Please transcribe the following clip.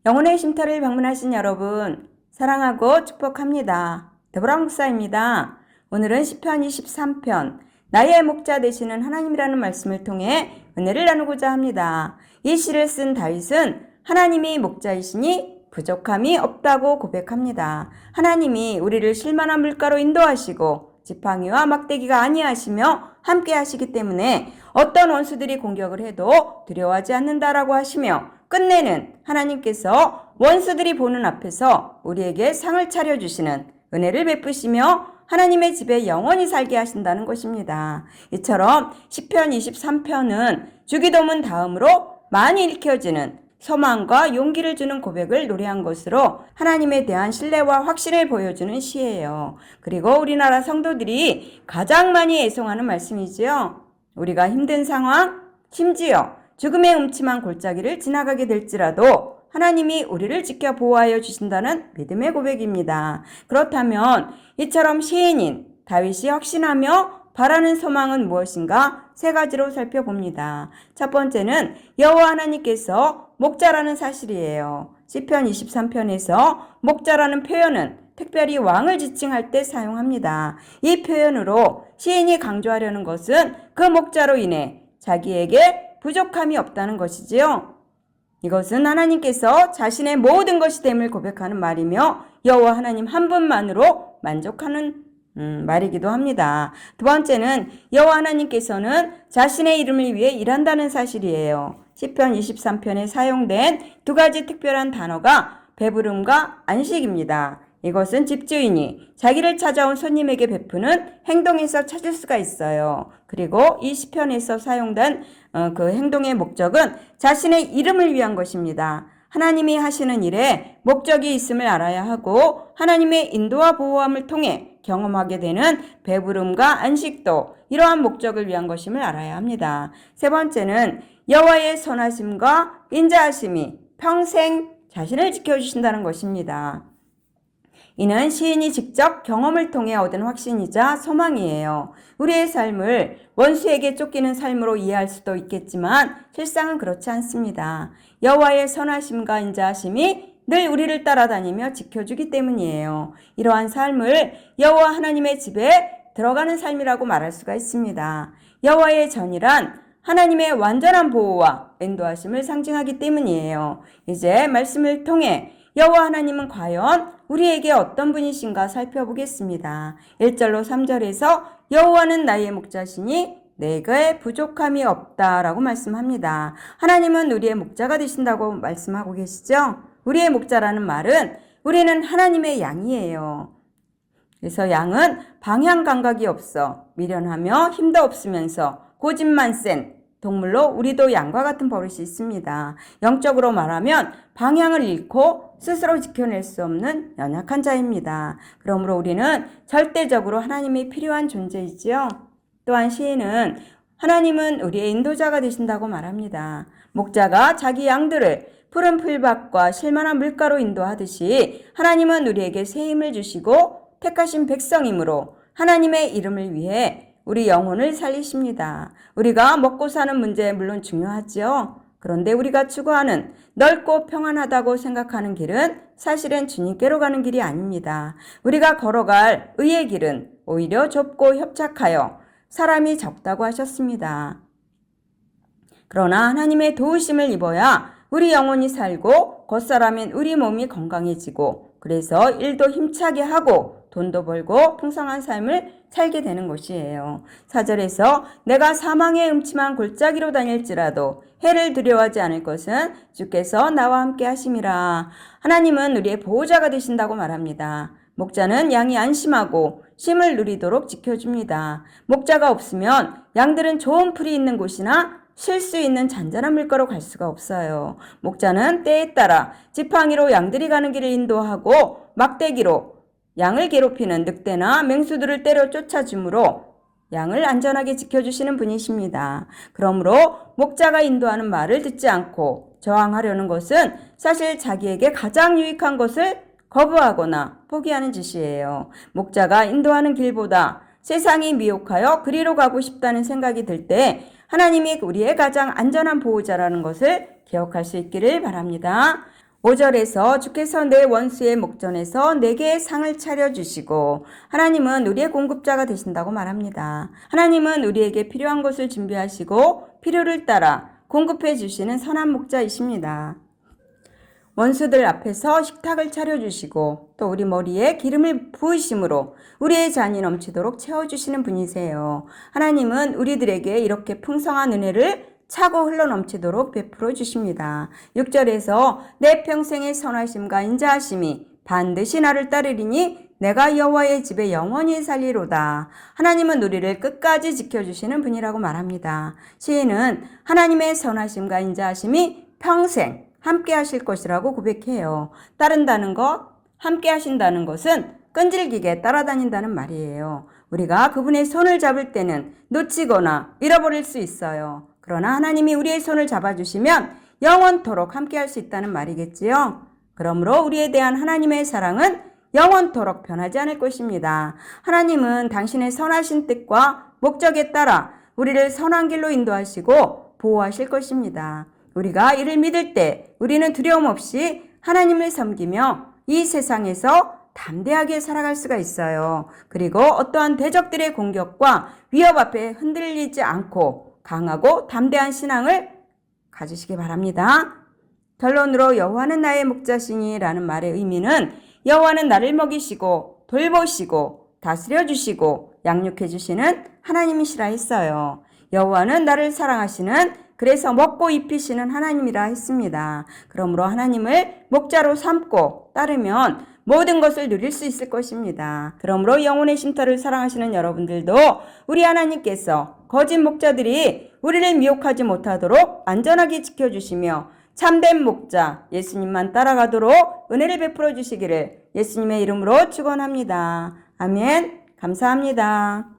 영혼의 쉼터를 방문하신 여러분, 사랑하고 축복합니다. 데보라 목사입니다. 오늘은 시편 23편, 나의 목자 되시는 하나님이라는 말씀을 통해 은혜를 나누고자 합니다. 이 시를 쓴 다윗은 하나님이 목자이시니 부족함이 없다고 고백합니다. 하나님이 우리를 쉴만한 물가로 인도하시고 지팡이와 막대기가 아니하시며 함께 하시기 때문에 어떤 원수들이 공격을 해도 두려워하지 않는다라고 하시며, 끝내는 하나님께서 원수들이 보는 앞에서 우리에게 상을 차려주시는 은혜를 베푸시며 하나님의 집에 영원히 살게 하신다는 것입니다. 이처럼 시편 23편은 주기도문 다음으로 많이 읽혀지는 소망과 용기를 주는 고백을 노래한 것으로 하나님에 대한 신뢰와 확신을 보여주는 시예요. 그리고 우리나라 성도들이 가장 많이 애송하는 말씀이지요. 우리가 힘든 상황, 심지어 죽음의 음침한 골짜기를 지나가게 될지라도 하나님이 우리를 지켜 보호하여 주신다는 믿음의 고백입니다. 그렇다면 이처럼 시인인 다윗이 확신하며 바라는 소망은 무엇인가 세 가지로 살펴봅니다. 첫 번째는 여호와 하나님께서 목자라는 사실이에요. 시편 23편에서 목자라는 표현은 특별히 왕을 지칭할 때 사용합니다. 이 표현으로 시인이 강조하려는 것은 그 목자로 인해 자기에게 부족함이 없다는 것이지요. 이것은 하나님께서 자신의 모든 것이 됨을 고백하는 말이며 여호와 하나님 한 분만으로 만족하는 말이기도 합니다. 두 번째는 여호와 하나님께서는 자신의 이름을 위해 일한다는 사실이에요. 시편 23편에 사용된 두 가지 특별한 단어가 배부름과 안식입니다. 이것은 집주인이 자기를 찾아온 손님에게 베푸는 행동에서 찾을 수가 있어요. 그리고 이 시편에서 사용된 그 행동의 목적은 자신의 이름을 위한 것입니다. 하나님이 하시는 일에 목적이 있음을 알아야 하고 하나님의 인도와 보호함을 통해 경험하게 되는 배부름과 안식도 이러한 목적을 위한 것임을 알아야 합니다. 세 번째는 여호와의 선하심과 인자하심이 평생 자신을 지켜주신다는 것입니다. 이는 시인이 직접 경험을 통해 얻은 확신이자 소망이에요. 우리의 삶을 원수에게 쫓기는 삶으로 이해할 수도 있겠지만 실상은 그렇지 않습니다. 여호와의 선하심과 인자하심이 늘 우리를 따라다니며 지켜주기 때문이에요. 이러한 삶을 여호와 하나님의 집에 들어가는 삶이라고 말할 수가 있습니다. 여호와의 전이란 하나님의 완전한 보호와 인도하심을 상징하기 때문이에요. 이제 말씀을 통해 여호와 하나님은 과연 우리에게 어떤 분이신가 살펴보겠습니다. 1절로 3절에서 여호와는 나의 목자시니 내게 부족함이 없다라고 말씀합니다. 하나님은 우리의 목자가 되신다고 말씀하고 계시죠? 우리의 목자라는 말은 우리는 하나님의 양이에요. 그래서 양은 방향 감각이 없어 미련하며 힘도 없으면서 고집만 센 동물로 우리도 양과 같은 버릇이 있습니다. 영적으로 말하면 방향을 잃고 스스로 지켜낼 수 없는 연약한 자입니다. 그러므로 우리는 절대적으로 하나님이 필요한 존재이지요. 또한 시인은 하나님은 우리의 인도자가 되신다고 말합니다. 목자가 자기 양들을 푸른 풀밭과 쉴만한 물가로 인도하듯이 하나님은 우리에게 새 힘을 주시고 택하신 백성이므로 하나님의 이름을 위해 우리 영혼을 살리십니다. 우리가 먹고 사는 문제 물론 중요하지요. 그런데 우리가 추구하는 넓고 평안하다고 생각하는 길은 사실은 주님께로 가는 길이 아닙니다. 우리가 걸어갈 의의 길은 오히려 좁고 협착하여 사람이 적다고 하셨습니다. 그러나 하나님의 도우심을 입어야 우리 영혼이 살고 겉사람인 우리 몸이 건강해지고 그래서 일도 힘차게 하고 돈도 벌고 풍성한 삶을 살게 되는 것이에요. 4절에서 내가 사망의 음침한 골짜기로 다닐지라도 해를 두려워하지 않을 것은 주께서 나와 함께 하심이라. 하나님은 우리의 보호자가 되신다고 말합니다. 목자는 양이 안심하고 쉼을 누리도록 지켜줍니다. 목자가 없으면 양들은 좋은 풀이 있는 곳이나 쉴 수 있는 잔잔한 물가로 갈 수가 없어요. 목자는 때에 따라 지팡이로 양들이 가는 길을 인도하고 막대기로 양을 괴롭히는 늑대나 맹수들을 때려 쫓아주므로 양을 안전하게 지켜주시는 분이십니다. 그러므로 목자가 인도하는 말을 듣지 않고 저항하려는 것은 사실 자기에게 가장 유익한 것을 거부하거나 포기하는 짓이에요. 목자가 인도하는 길보다 세상이 미혹하여 그리로 가고 싶다는 생각이 들 때 하나님이 우리의 가장 안전한 보호자라는 것을 기억할 수 있기를 바랍니다. 5절에서 주께서 내 원수의 목전에서 내게 상을 차려주시고 하나님은 우리의 공급자가 되신다고 말합니다. 하나님은 우리에게 필요한 것을 준비하시고 필요를 따라 공급해 주시는 선한 목자이십니다. 원수들 앞에서 식탁을 차려주시고 또 우리 머리에 기름을 부으심으로 우리의 잔이 넘치도록 채워주시는 분이세요. 하나님은 우리들에게 이렇게 풍성한 은혜를 차고 흘러넘치도록 베풀어 주십니다. 6절에서 내 평생의 선하심과 인자하심이 반드시 나를 따르리니 내가 여호와의 집에 영원히 살리로다. 하나님은 우리를 끝까지 지켜주시는 분이라고 말합니다. 시인은 하나님의 선하심과 인자하심이 평생 함께 하실 것이라고 고백해요. 따른다는 것, 함께 하신다는 것은 끈질기게 따라다닌다는 말이에요. 우리가 그분의 손을 잡을 때는 놓치거나 잃어버릴 수 있어요. 그러나 하나님이 우리의 손을 잡아주시면 영원토록 함께 할 수 있다는 말이겠지요. 그러므로 우리에 대한 하나님의 사랑은 영원토록 변하지 않을 것입니다. 하나님은 당신의 선하신 뜻과 목적에 따라 우리를 선한 길로 인도하시고 보호하실 것입니다. 우리가 이를 믿을 때 우리는 두려움 없이 하나님을 섬기며 이 세상에서 담대하게 살아갈 수가 있어요. 그리고 어떠한 대적들의 공격과 위협 앞에 흔들리지 않고 강하고 담대한 신앙을 가지시기 바랍니다. 결론으로 여호와는 나의 목자시니 라는 말의 의미는 여호와는 나를 먹이시고 돌보시고 다스려 주시고 양육해 주시는 하나님이시라 했어요. 여호와는 나를 사랑하시는 그래서 먹고 입히시는 하나님이라 했습니다. 그러므로 하나님을 목자로 삼고 따르면 모든 것을 누릴 수 있을 것입니다. 그러므로 영혼의 쉼터를 사랑하시는 여러분들도 우리 하나님께서 거짓 목자들이 우리를 미혹하지 못하도록 안전하게 지켜주시며 참된 목자 예수님만 따라가도록 은혜를 베풀어 주시기를 예수님의 이름으로 축원합니다. 아멘. 감사합니다.